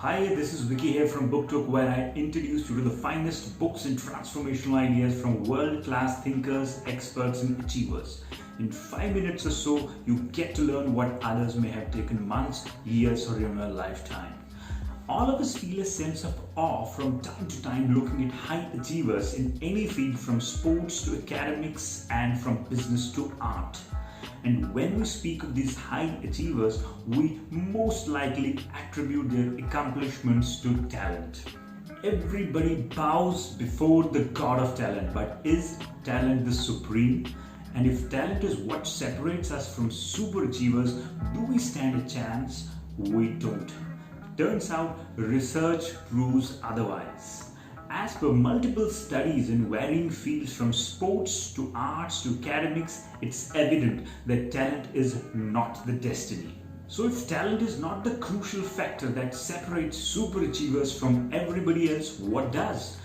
Hi, this is Vicky here from Book Talk, where I introduce you to the finest books and transformational ideas from world-class thinkers, experts and achievers. In 5 minutes or so, you get to learn what others may have taken months, years or even a lifetime. All of us feel a sense of awe from time to time looking at high achievers in any field, from sports to academics and from business to art. And when we speak of these high achievers, we most likely attribute their accomplishments to talent. Everybody bows before the god of talent, but is talent the supreme? And if talent is what separates us from super achievers, do we stand a chance? We don't. Turns out, research proves otherwise. As per multiple studies in varying fields from sports to arts to academics, it's evident that talent is not the destiny. So if talent is not the crucial factor that separates super achievers from everybody else, what does?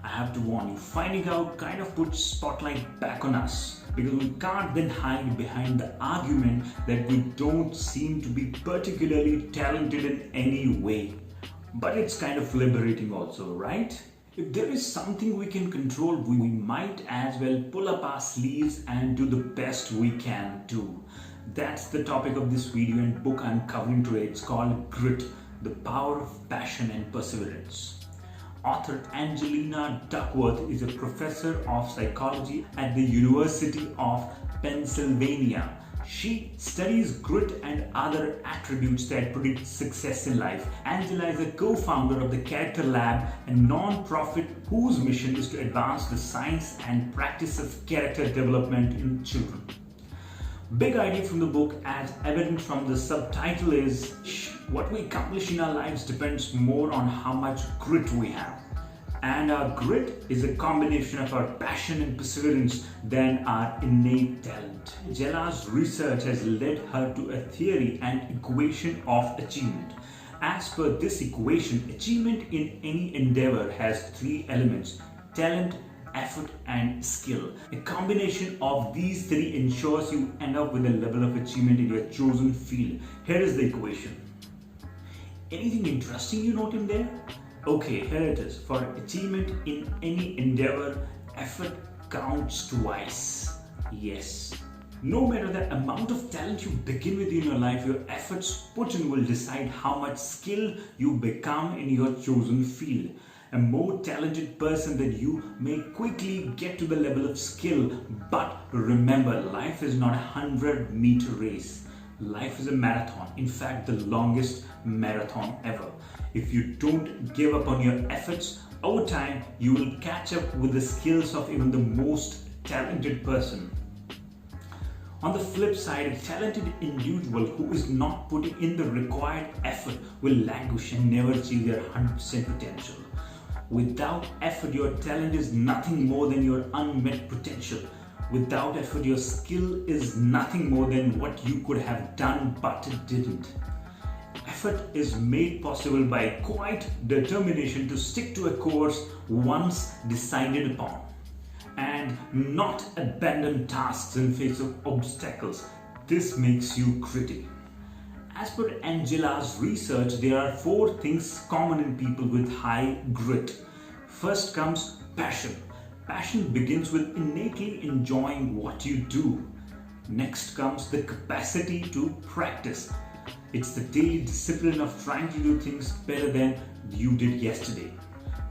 I have to warn you, finding out kind of puts spotlight back on us, because we can't then hide behind the argument that we don't seem to be particularly talented in any way. But it's kind of liberating also, right? If there is something we can control, we might as well pull up our sleeves and do the best we can do. That's the topic of this video and book I'm covering today. It's called Grit, the Power of Passion and Perseverance. Author Angela Duckworth is a professor of psychology at the University of Pennsylvania. She studies grit and other attributes that predict success in life. Angela is a co-founder of the Character Lab, a non-profit whose mission is to advance the science and practice of character development in children. Big idea from the book, as evident from the subtitle, is what we accomplish in our lives depends more on how much grit we have. And our grit is a combination of our passion and perseverance than our innate talent. Angela's research has led her to a theory and equation of achievement. As per this equation, achievement in any endeavor has three elements: talent, effort and skill. A combination of these three ensures you end up with a level of achievement in your chosen field. Here is the equation. Anything interesting you note in there? Okay, here it is. For achievement in any endeavor, effort counts twice. Yes. No matter the amount of talent you begin with in your life, your efforts put in will decide how much skill you become in your chosen field. A more talented person than you may quickly get to the level of skill, but remember, life is not a 100-meter race. Life is a marathon, in fact the longest marathon ever. If you don't give up on your efforts, over time you will catch up with the skills of even the most talented person. On the flip side, a talented individual who is not putting in the required effort will languish and never achieve their 100% potential. Without effort, your talent is nothing more than your unmet potential. Without effort, your skill is nothing more than what you could have done but didn't. Effort is made possible by quiet determination to stick to a course once decided upon, and not abandon tasks in face of obstacles. This makes you gritty. As per Angela's research, there are 4 things common in people with high grit. First comes passion. Passion begins with innately enjoying what you do. Next comes the capacity to practice. It's the daily discipline of trying to do things better than you did yesterday.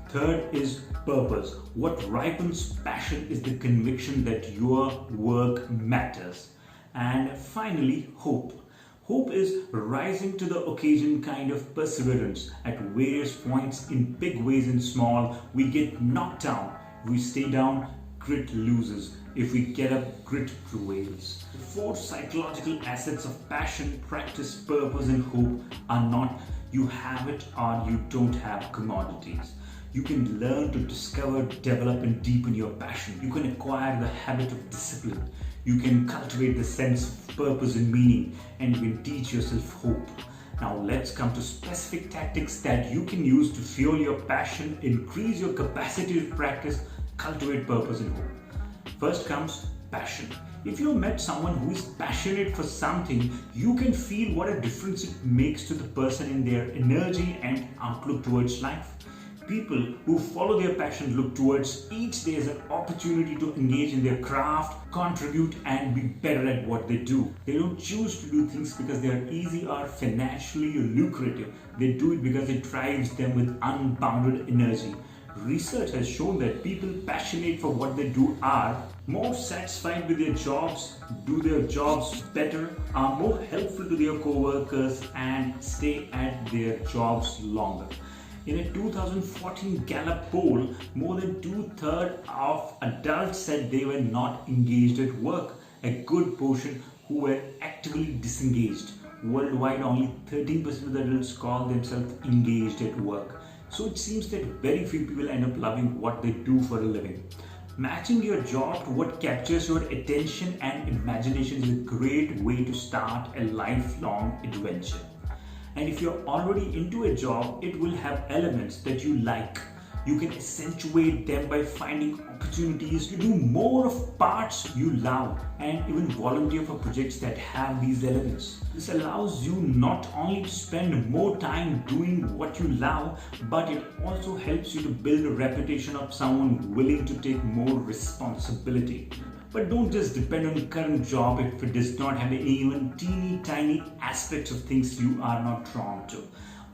Third is purpose. What ripens passion is the conviction that your work matters. And finally, hope. Hope is rising to the occasion kind of perseverance. At various points, in big ways and small, we get knocked down. If we stay down, grit loses. If we get up, grit prevails. The 4 psychological assets of passion, practice, purpose and hope are not you have it or you don't have commodities. You can learn to discover, develop and deepen your passion. You can acquire the habit of discipline. You can cultivate the sense of purpose and meaning, and you can teach yourself hope. Now let's come to specific tactics that you can use to fuel your passion, increase your capacity to practice, cultivate purpose and hope. First comes passion. If you met someone who is passionate for something, you can feel what a difference it makes to the person in their energy and outlook towards life. People who follow their passion look towards each day as an opportunity to engage in their craft, contribute, and be better at what they do. They don't choose to do things because they are easy or financially lucrative. They do it because it drives them with unbounded energy. Research has shown that people passionate for what they do are more satisfied with their jobs, do their jobs better, are more helpful to their co-workers, and stay at their jobs longer. In a 2014 Gallup poll, more than 2/3 of adults said they were not engaged at work. A good portion who were actively disengaged. Worldwide, only 13% of the adults call themselves engaged at work. So it seems that very few people end up loving what they do for a living. Matching your job to what captures your attention and imagination is a great way to start a lifelong adventure. And if you're already into a job, it will have elements that you like. You can accentuate them by finding opportunities to do more of parts you love and even volunteer for projects that have these elements. This allows you not only to spend more time doing what you love, but it also helps you to build a reputation of someone willing to take more responsibility. But don't just depend on your current job if it does not have even teeny tiny aspects of things you are not drawn to.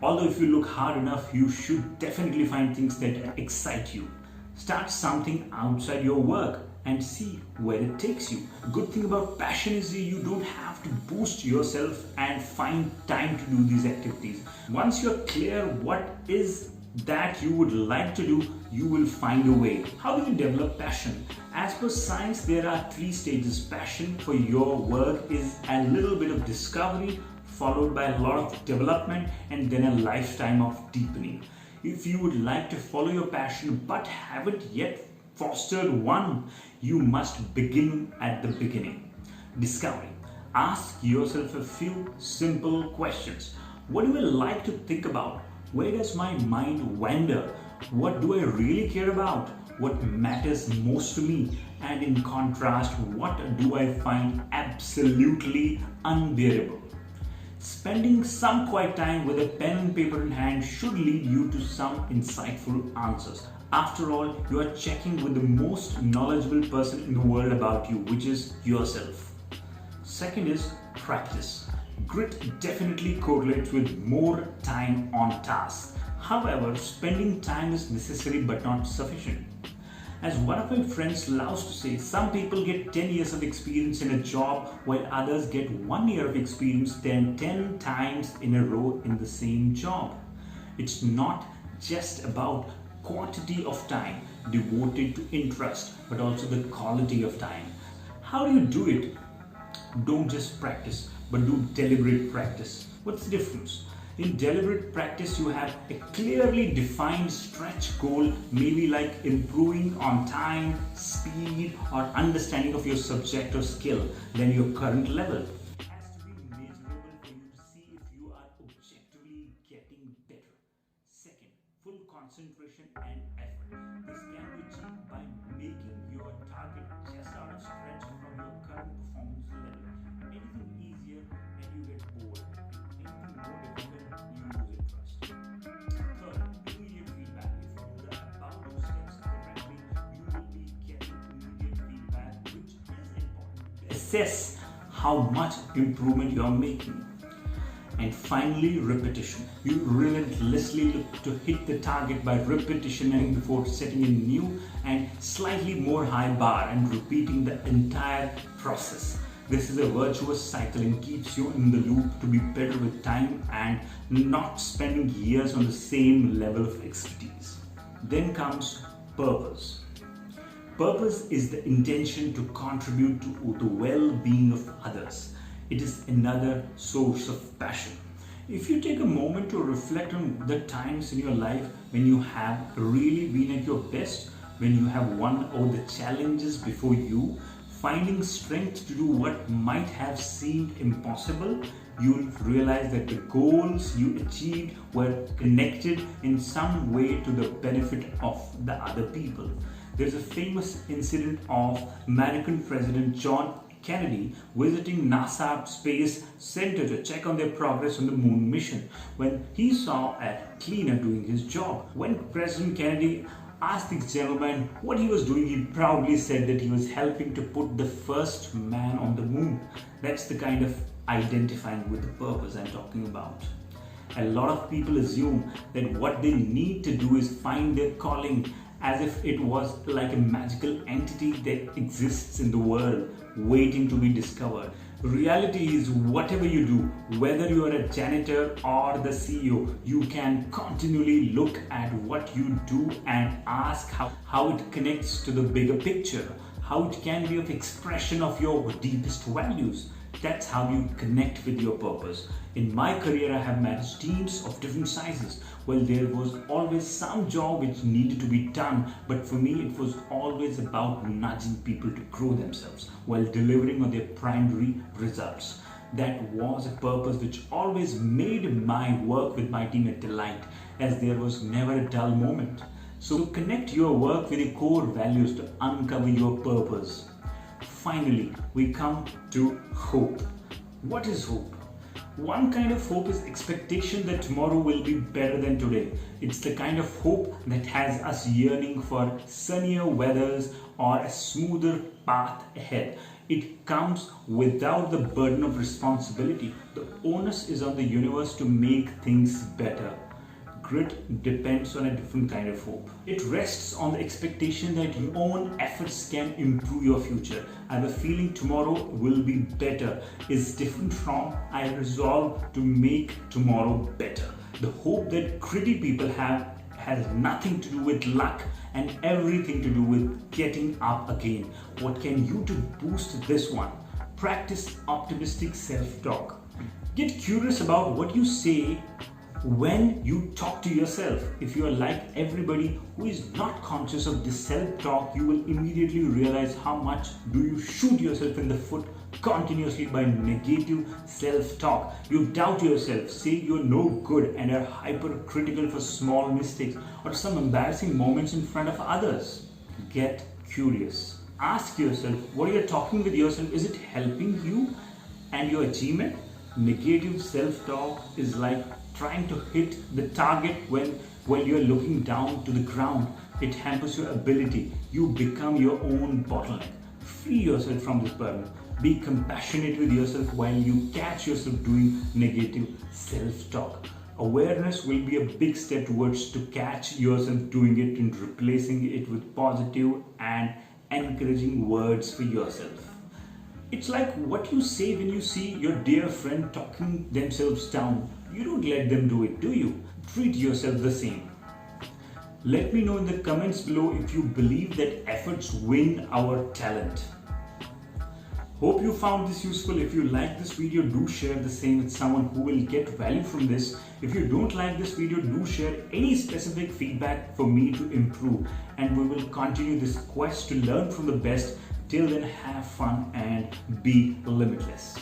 Although if you look hard enough, you should definitely find things that excite you. Start something outside your work and see where it takes you. The good thing about passion is that you don't have to boost yourself and find time to do these activities. Once you're clear what is that you would like to do, you will find a way. How do you develop passion? As per science, there are 3 stages. Passion for your work is a little bit of discovery, followed by a lot of development, and then a lifetime of deepening. If you would like to follow your passion but haven't yet fostered one, you must begin at the beginning. Discovery. Ask yourself a few simple questions. What do I like to think about? Where does my mind wander? What do I really care about? What matters most to me? And in contrast, what do I find absolutely unbearable? Spending some quiet time with a pen and paper in hand should lead you to some insightful answers. After all, you are checking with the most knowledgeable person in the world about you, which is yourself. Second is practice. Grit definitely correlates with more time on task. However, spending time is necessary but not sufficient. As one of my friends loves to say, some people get 10 years of experience in a job while others get 1 year of experience then 10 times in a row in the same job. It's not just about quantity of time devoted to interest, but also the quality of time. How do you do it? Don't just practice, but do deliberate practice. What's the difference? In deliberate practice, you have a clearly defined stretch goal, maybe like improving on time, speed, or understanding of your subject or skill than your current level. It has to be measurable for you to see if you are objectively getting better. Second, full concentration and effort. This can be achieved by making your target just out of stretch from your current performance level. Anything easier and you get bored. Anything more difficult, you lose interest. Third, immediate feedback. If you do the above two steps correctly, you will be getting immediate feedback, which is important. Assess how much improvement you are making. And finally, repetition. You relentlessly look to hit the target by repetitioning before setting a new and slightly more high bar and repeating the entire process. This is a virtuous cycle and keeps you in the loop to be better with time and not spending years on the same level of expertise. Then comes purpose. Purpose is the intention to contribute to the well-being of others. It is another source of passion. If you take a moment to reflect on the times in your life when you have really been at your best, when you have won over the challenges before you, finding strength to do what might have seemed impossible, you'll realize that the goals you achieved were connected in some way to the benefit of the other people. There's a famous incident of American President John Kennedy visiting NASA Space Center to check on their progress on the moon mission when he saw a cleaner doing his job. When President Kennedy asked this gentleman what he was doing, he proudly said that he was helping to put the first man on the moon. That's the kind of identifying with the purpose I'm talking about. A lot of people assume that what they need to do is find their calling, as if it was like a magical entity that exists in the world waiting to be discovered. Reality is, whatever you do, whether you are a janitor or the CEO, you can continually look at what you do and ask how it connects to the bigger picture, how it can be of expression of your deepest values. That's how you connect with your purpose. In my career, I have managed teams of different sizes. Well, there was always some job which needed to be done, but for me, it was always about nudging people to grow themselves while delivering on their primary results. That was a purpose which always made my work with my team a delight, as there was never a dull moment. So connect your work with your core values to uncover your purpose. Finally, we come to hope. What is hope? One kind of hope is expectation that tomorrow will be better than today. It's the kind of hope that has us yearning for sunnier weathers or a smoother path ahead. It comes without the burden of responsibility. The onus is on the universe to make things better. Grit depends on a different kind of hope. It rests on the expectation that your own efforts can improve your future. I have a feeling tomorrow will be better is different from I resolve to make tomorrow better. The hope that gritty people have has nothing to do with luck and everything to do with getting up again. What can you do to boost this one? Practice optimistic self-talk. Get curious about what you say when you talk to yourself. If you are like everybody who is not conscious of this self-talk, you will immediately realize how much do you shoot yourself in the foot continuously by negative self-talk. You doubt yourself, say you're no good and are hypercritical for small mistakes or some embarrassing moments in front of others. Get curious. Ask yourself, what you're talking with yourself, is it helping you and your achievement? Negative self-talk is like trying to hit the target when you're looking down to the ground. It hampers your ability. You become your own bottleneck. Free yourself from this burden. Be compassionate with yourself while you catch yourself doing negative self-talk. Awareness will be a big step towards to catch yourself doing it and replacing it with positive and encouraging words for yourself. It's like what you say when you see your dear friend talking themselves down. You don't let them do it, do you? Treat yourself the same. Let me know in the comments below if you believe that efforts win our talent. Hope you found this useful. If you like this video, do share the same with someone who will get value from this. If you don't like this video, do share any specific feedback for me to improve. And we will continue this quest to learn from the best. Till then, have fun and be limitless.